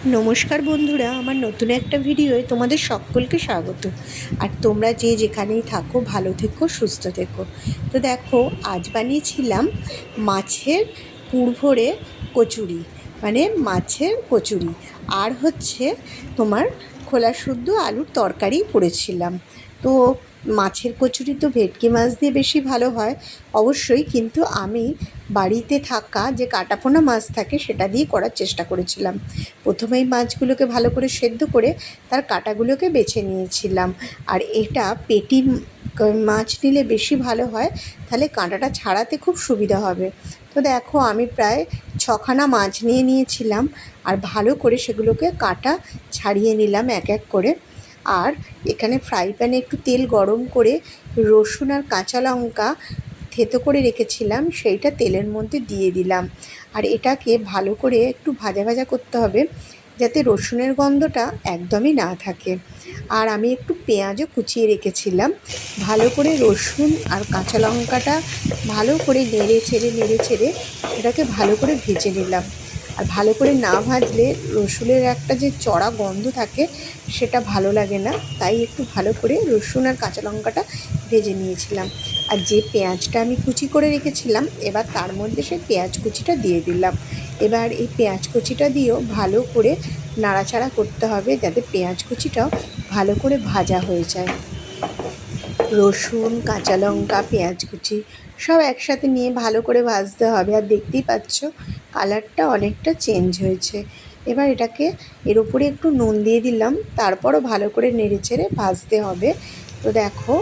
নমস্কার বন্ধুরা, আমার নতুন একটা ভিডিওয় তোমাদের সকলকে স্বাগত। আর তোমরা যে যেখানেই থাকো ভালো থেকো, সুস্থ থেকো। তো দেখো, আজ বানিয়েছিলাম মাছের পুরভরে কচুরি, মানে মাছের কচুরি। আর হচ্ছে তোমার খোলা শুদ্ধ আলুর তরকারি করেছিলাম। তো মাছের কচুরি তো ভেটকি মাছ দিয়ে বেশি ভালো হয় অবশ্যই, কিন্তু আমি বাড়িতে থাকা যে কাটাপোনা মাছ থাকে সেটা দিয়ে করার চেষ্টা করেছিলাম। প্রথমেই মাছগুলোকে ভালো করে সেদ্ধ করে তার কাঁটাগুলোকে বেছে নিয়েছিলাম। আর এটা পেটি মাছ নিলে বেশি ভালো হয়, তাহলে কাঁটাটা ছাড়াতে খুব সুবিধা হবে। তো দেখো, আমি প্রায় 6খানা মাছ নিয়েছিলাম আর ভালো করে সেগুলোকে কাঁটা ছাড়িয়ে নিলাম এক এক করে। আর এখানে ফ্রাই প্যানে একটু তেল গরম করে রসুন আর কাঁচা লঙ্কা থেতো করে রেখেছিলাম, সেইটা তেলের মধ্যে দিয়ে দিলাম। আর এটাকে ভালো করে একটু ভাজা ভাজা করতে হবে, যাতে রসুনের গন্ধটা একদমই না থাকে। আর আমি একটু পেঁয়াজও কুচিয়ে রেখেছিলাম। ভালো করে রসুন আর কাঁচা লঙ্কাটা ভালো করে নেড়ে চেড়ে এটাকে ভালো করে ভেজে নিলাম। আর ভালো করে না ভাজলে রসুনের একটা যে চড়া গন্ধ থাকে সেটা ভালো লাগে না, তাই একটু ভালো করে রসুন আর কাঁচা লঙ্কাটা ভেজে নিয়েছিলাম। আর যে পেঁয়াজটা আমি কুচি করে রেখেছিলাম, এবার তার মধ্যে সেই পেঁয়াজ কুচিটা দিয়ে দিলাম। এবার এই পেঁয়াজ কুচিটা দিয়েও ভালো করে নাড়াচাড়া করতে হবে, যাতে পেঁয়াজ কুচিটাও ভালো করে ভাজা হয়ে যায়। রসুন, কাঁচা লঙ্কা, পেঁয়াজ কুচি সব একসাথে নিয়ে ভালো করে ভাজতে হবে। আর দেখতেই পাচ্ছ কালারটা অনেকটা চেঞ্জ হয়েছে। এবার এটাকে এর উপরে একটু নুন দিয়ে দিলাম, তারপরও ভালো করে নেড়েচেড়ে ভাজতে হবে। তো দেখো,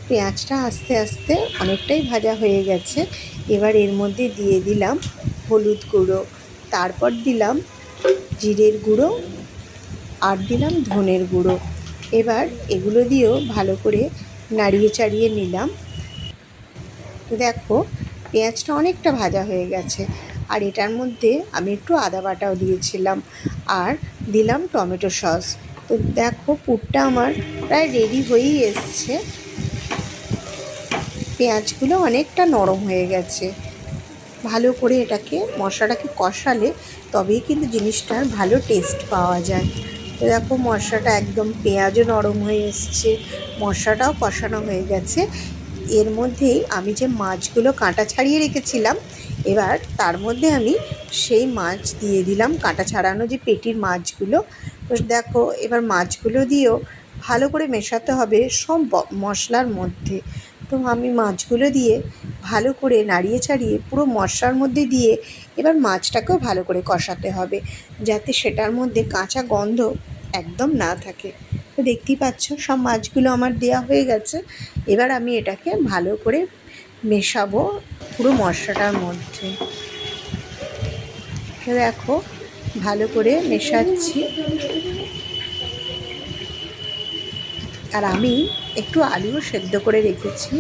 পেঁয়াজটা আস্তে আস্তে অনেকটাই ভাজা হয়ে গেছে। এবার এর মধ্যে দিয়ে দিলাম হলুদ গুঁড়ো, তারপর দিলাম জিরের গুঁড়ো আর দিলাম ধনের গুঁড়ো। এবার এগুলো দিয়েও ভালো করে নাড়িয়ে চাড়িয়ে নিলাম। দেখো, পেঁয়াজটা অনেকটা ভাজা হয়ে গেছে। আর এটার মধ্যে আমি একটু আদা বাটাও দিয়েছিলাম আর দিলাম টমেটো সস। তো দেখো, পুরটা আমার প্রায় রেডি হয়েই এসছে। পেঁয়াজগুলো অনেকটা নরম হয়ে গেছে। ভালো করে এটাকে মশলাটাকে কষালে তবেই কিন্তু জিনিসটার ভালো টেস্ট পাওয়া যায়। তো দেখো, মশলাটা একদম পেঁয়াজও নরম হয়ে এসছে, মশলাটাও কষানো হয়ে গেছে। এর মধ্যেই আমি যে মাছগুলো কাঁটা ছাড়িয়ে রেখেছিলাম, এবার তার মধ্যে আমি সেই মাছ দিয়ে দিলাম, কাঁটা ছাড়ানো যে পেটির মাছগুলো। তো দেখো, এবার মাছগুলো দিয়েও ভালো করে মেশাতে হবে সব মশলার মধ্যে। তো আমি মাছগুলো দিয়ে ভালো করে নাড়িয়ে ছাড়িয়ে পুরো মশলার মধ্যে দিয়ে এবার মাছটাকেও ভালো করে কষাতে হবে, যাতে সেটার মধ্যে কাঁচা গন্ধ একদম না থাকে। তো দেখতেই পাচ্ছ সব মাছগুলো আমার দেয়া হয়ে গেছে। এবার আমি এটাকে ভালো করে মেশাবো পুরো মশলাটার মধ্যে। দেখো, ভালো করে মেশাচ্ছি। আর আমি একটু আলুও সেদ্ধ করে রেখেছি।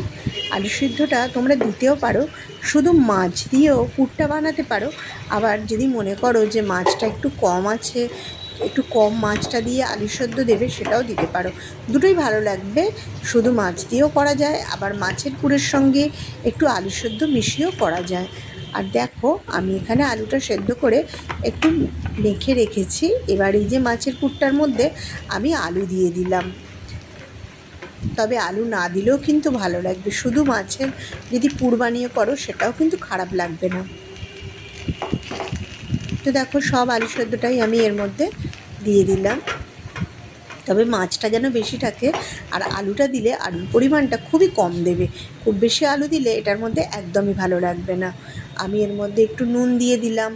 আলু সিদ্ধটা তোমরা দিতেও পারো, শুধু মাছ দিয়েও পুরটা বানাতে পারো। আবার যদি মনে করো যে মাছটা একটু কম আছে, একটু কম মাছটা দিয়ে আলু সেদ্ধ দেবে, সেটাও দিতে পারো, দুটোই ভালো লাগবে। শুধু মাছ দিয়েও করা যায়, আবার মাছের পুরের সঙ্গে একটু আলু সেদ্ধ মিশিয়েও করা যায়। আর দেখো, আমি এখানে আলুটা সেদ্ধ করে একটু মেখে রেখেছি। এবার এই যে মাছের পুরটার মধ্যে আমি আলু দিয়ে দিলাম। তবে আলু না দিলেও কিন্তু ভালো লাগবে, শুধু মাছের যদি পুর বানিয়ে করো সেটাও কিন্তু খারাপ লাগবে না। তো দেখো, সব আলু সেদ্ধটাই আমি এর মধ্যে দিয়ে দিলাম। তবে মাছটা যেন বেশি থাকে, আর আলুটা দিলে আলুর পরিমাণটা খুবই কম দেবে। খুব বেশি আলু দিলে এটার মধ্যে একদমই ভালো লাগবে না। আমি এর মধ্যে একটু নুন দিয়ে দিলাম,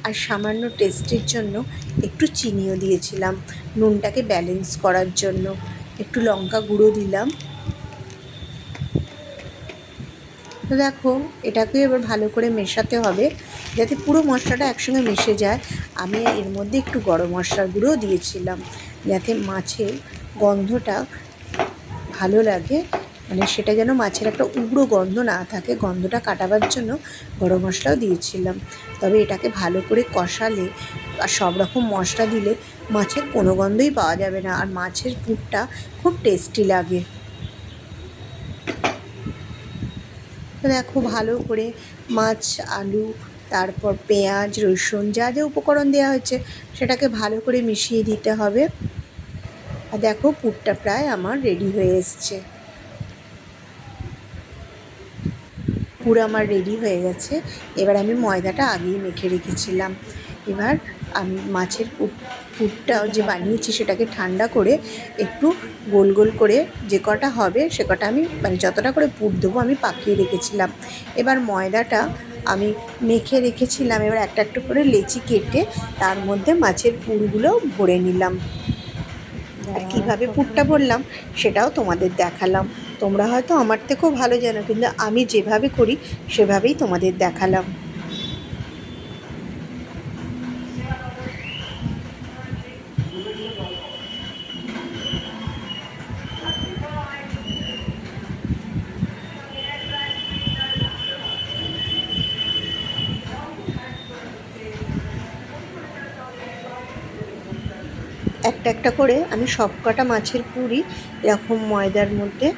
আর সামান্য টেস্টের জন্য একটু চিনিও দিয়েছিলাম, নুনটাকে ব্যালেন্স করার জন্য। একটু লঙ্কা গুঁড়ো দিলাম। তো দেখো, এটাকে এবার ভালো করে মেশাতে হবে, যাতে পুরো মশলাটা একসঙ্গে মিশে যায়। আমি এর মধ্যে একটু গরম মশলার গুঁড়োও দিয়েছিলাম, যাতে মাছের গন্ধটা ভালো লাগে, মানে সেটা যেন মাছের একটা উগ্র গন্ধ না থাকে, গন্ধটা কাটাবার জন্য গরম মশলাও দিয়েছিলাম। তবে এটাকে ভালো করে কষালে আর সব রকম মশলা দিলে মাছের কোনো গন্ধই পাওয়া যাবে না, আর মাছের পুরটা খুব টেস্টি লাগে। তো দেখো, ভালো করে মাছ, আলু, তারপর পেঁয়াজ, রসুন যা যা উপকরণ দেওয়া হচ্ছে সেটাকে ভালো করে মিশিয়ে দিতে হবে। আর দেখো পুরটা প্রায় আমার রেডি হয়ে এসছে। পুরো আমার রেডি হয়ে গেছে। এবার আমি ময়দাটা আগেই মেখে রেখেছিলাম। এবার আমি মাছের পুরটা যে বানিয়েছি সেটাকে ঠান্ডা করে একটু গোল গোল করে যে কটা হবে সে কটা আমি যতটা করে পুর দেবো আমি পাকিয়ে রেখেছিলাম। এবার ময়দাটা আমি মেখে রেখেছিলাম। এবার একটা একটা করে লেচি কেটে তার মধ্যে মাছের পুরগুলো ভরে নিলাম। আর কীভাবে পুরটা ভরলাম সেটাও তোমাদের দেখালাম। তোমরা হয়তো আমার থেকেও ভালো জানো, কিন্তু আমি যেভাবে করি সেভাবেই তোমাদের দেখালাম। একটা একটা করে আমি সব কটা মাছের পুরই এরকম ময়দার মধ্যে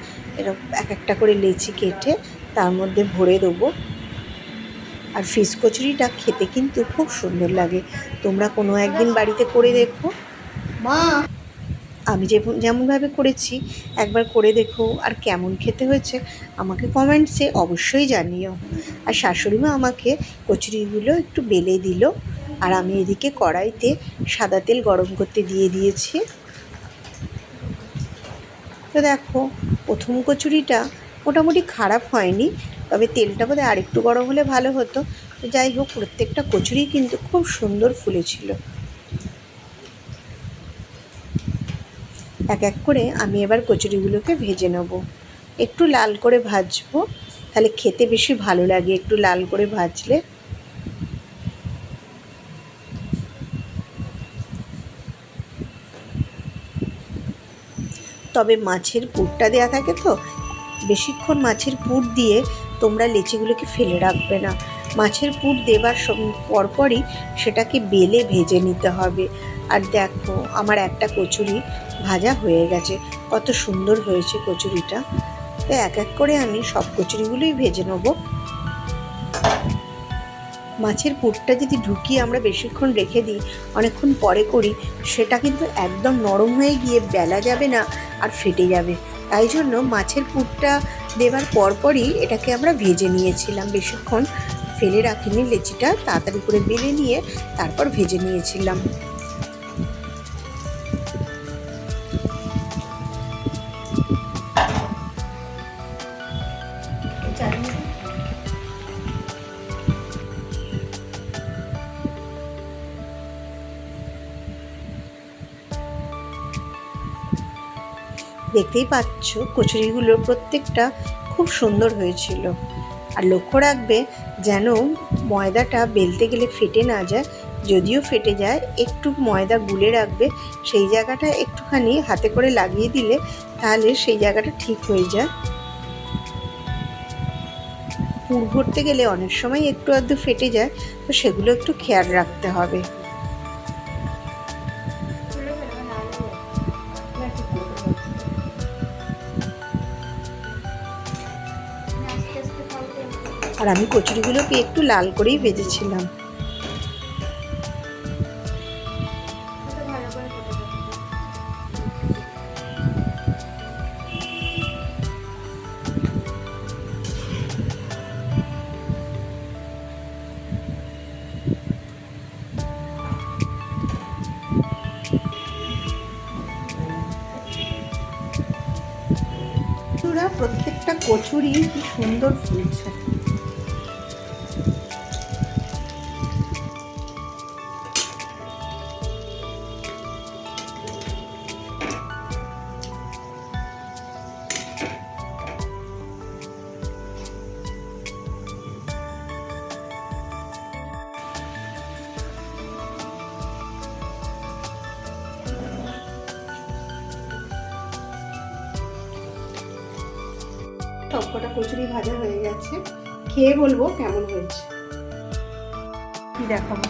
এরকম এক একটা করে লেচি কেটে তার মধ্যে ভরে দেবো। আর ফিশ কচুরিটা খেতে কিন্তু খুব সুন্দর লাগে। তোমরা কোনো একদিন বাড়িতে করে দেখো। মা, আমি যেমনভাবে করেছি একবার করে দেখো, আর কেমন খেতে হয়েছে আমাকে কমেন্টসে অবশ্যই জানিও। আর শাশুড়ি মা আমাকে কচুরিগুলো একটু বেলে দিল, আর আমি এদিকে কড়াইতে সাদা তেল গরম করতে দিয়ে দিয়েছি। তো দেখো প্রথম কচুরিটা মোটামুটি খারাপ হয়নি, তবে তেলটা বোধহয় আরেকটু গরম হলে ভালো হতো। তো যাই হোক, প্রত্যেকটা কচুরি কিন্তু খুব সুন্দর ফুলেছিল। এক এক করে আমি এবার কচুরিগুলোকে ভেজে নেব। একটু লাল করে ভাজবো, তাহলে খেতে বেশি ভালো লাগে একটু লাল করে ভাজলে। তবে মাছের পুরটা দেওয়া থাকে তো, বেশিক্ষণ মাছের পুর দিয়ে তোমরা লেচিগুলোকে ফেলে রাখবে না। মাছের পুর দেবার পরপরই সেটাকে বেলে ভেজে নিতে হবে। আর দেখো আমার একটা কচুরি ভাজা হয়ে গেছে, কত সুন্দর হয়েছে কচুরিটা। তো এক এক করে আমি সব কচুরিগুলোই ভেজে নেব। মাছের পুরটা যদি ঢুকিয়ে আমরা বেশিক্ষণ রেখে দিই, অনেকক্ষণ পরে করি, সেটা কিন্তু একদম নরম হয়ে গিয়ে বেলা যাবে না আর ফেটে যাবে। তাই জন্য মাছের পুরটা দেওয়ার পরপরই এটাকে আমরা ভেজে নিয়েছিলাম, বেশিক্ষণ ফেলে রাখিনি। লেচিটা তাড়াতাড়ি করে বেলে নিয়ে তারপর ভেজে নিয়েছিলাম। দেখতেই পাচ্ছ কচুরিগুলো প্রত্যেকটা খুব সুন্দর হয়েছিল। আর লক্ষ্য রাখবে যেন ময়দাটা বেলতে গেলে ফেটে না যায়। যদিও ফেটে যায়, একটু ময়দা গুলে রাখবে, সেই জায়গাটা একটুখানি হাতে করে লাগিয়ে দিলে তাহলে সেই জায়গাটা ঠিক হয়ে যায়। পুর ভরতে গেলে অনেক সময় একটু আধটু ফেটে যায়, তো সেগুলো একটু খেয়াল রাখতে হবে। আর আমি কচুরিগুলোকে একটু লাল করেই ভেজেছিলাম। প্রত্যেকটা কচুরি কি সুন্দর ফুলছে। সবকটা কচুরি ভাজা হয়ে গেছে, খেয়ে বলবো কেমন হয়েছে। কি দেখাবো,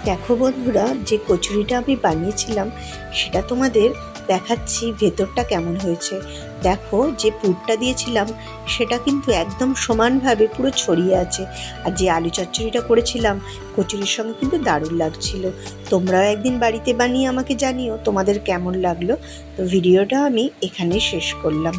দেখো বন্ধুরা, যে কচুরিটা আমি বানিয়েছিলাম সেটা তোমাদের দেখাচ্ছি ভেতরটা কেমন হয়েছে। দেখো, যে পুরটা দিয়েছিলাম সেটা কিন্তু একদম সমানভাবে পুরো ছড়িয়ে আছে। আর যে আলু চচ্চড়িটা করেছিলাম কচুরির সঙ্গে কিন্তু দারুণ লাগছিল। তোমরাও একদিন বাড়িতে বানিয়ে আমাকে জানিও তোমাদের কেমন লাগলো। তো ভিডিওটা আমি এখানেই শেষ করলাম।